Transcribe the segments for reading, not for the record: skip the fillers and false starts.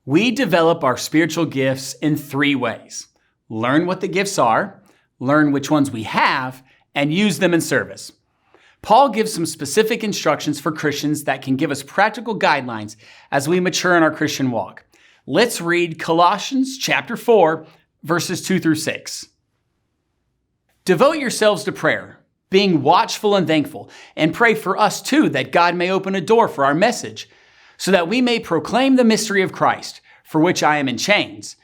We develop our spiritual gifts in 3 ways. Learn what the gifts are, learn which ones we have, and use them in service. Paul gives some specific instructions for Christians that can give us practical guidelines as we mature in our Christian walk. Let's read Colossians chapter 4, verses 2 through 6. Devote yourselves to prayer, being watchful and thankful, and pray for us too that God may open a door for our message, so that we may proclaim the mystery of Christ, for which I am in chains.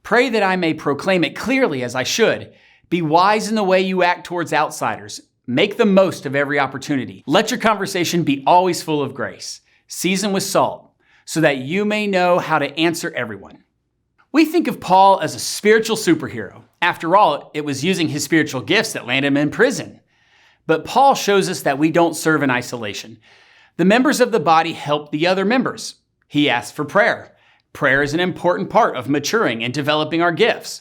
Pray that I may proclaim it clearly as I should. Be wise in the way you act towards outsiders. Make the most of every opportunity. Let your conversation be always full of grace, seasoned with salt, so that you may know how to answer everyone. We think of Paul as a spiritual superhero. After all, it was using his spiritual gifts that landed him in prison. But Paul shows us that we don't serve in isolation. The members of the body help the other members. He asks for prayer. Prayer is an important part of maturing and developing our gifts.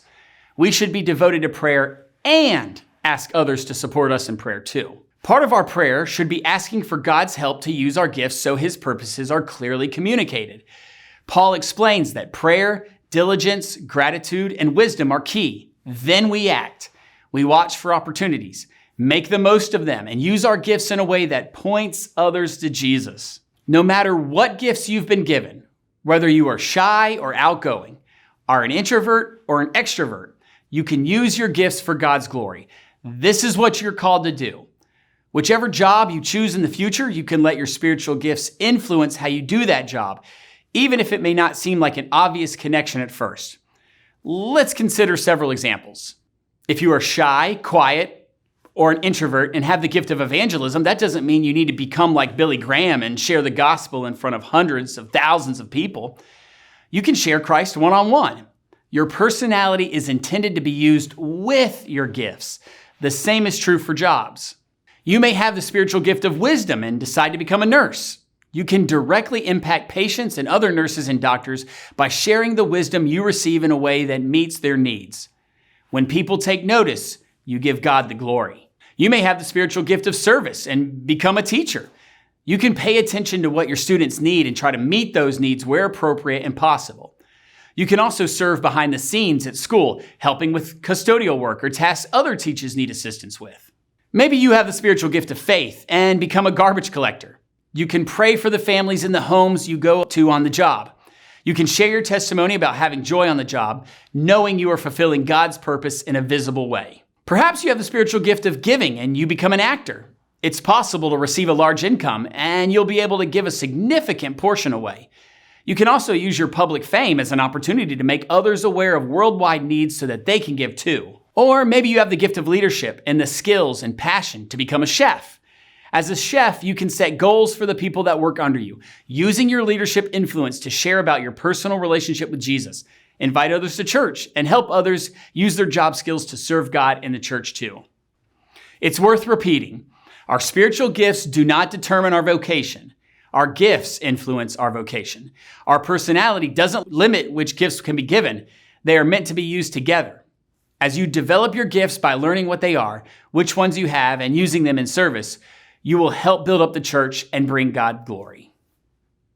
We should be devoted to prayer and ask others to support us in prayer too. Part of our prayer should be asking for God's help to use our gifts so his purposes are clearly communicated. Paul explains that prayer, diligence, gratitude, and wisdom are key. Then we act. We watch for opportunities, make the most of them, and use our gifts in a way that points others to Jesus. No matter what gifts you've been given, whether you are shy or outgoing, are an introvert or an extrovert, you can use your gifts for God's glory. This is what you're called to do. Whichever job you choose in the future, you can let your spiritual gifts influence how you do that job, even if it may not seem like an obvious connection at first. Let's consider several examples. If you are shy, quiet, or an introvert and have the gift of evangelism, that doesn't mean you need to become like Billy Graham and share the gospel in front of hundreds of thousands of people. You can share Christ one-on-one. Your personality is intended to be used with your gifts. The same is true for jobs. You may have the spiritual gift of wisdom and decide to become a nurse. You can directly impact patients and other nurses and doctors by sharing the wisdom you receive in a way that meets their needs. When people take notice, you give God the glory. You may have the spiritual gift of service and become a teacher. You can pay attention to what your students need and try to meet those needs where appropriate and possible. You can also serve behind the scenes at school, helping with custodial work or tasks other teachers need assistance with. Maybe you have the spiritual gift of faith and become a garbage collector. You can pray for the families in the homes you go to on the job. You can share your testimony about having joy on the job, knowing you are fulfilling God's purpose in a visible way. Perhaps you have the spiritual gift of giving and you become an actor. It's possible to receive a large income and you'll be able to give a significant portion away. You can also use your public fame as an opportunity to make others aware of worldwide needs so that they can give too. Or maybe you have the gift of leadership and the skills and passion to become a chef. As a chef, you can set goals for the people that work under you, using your leadership influence to share about your personal relationship with Jesus, invite others to church, and help others use their job skills to serve God in the church too. It's worth repeating. Our spiritual gifts do not determine our vocation. Our gifts influence our vocation. Our personality doesn't limit which gifts can be given. They are meant to be used together. As you develop your gifts by learning what they are, which ones you have, and using them in service, you will help build up the church and bring God glory.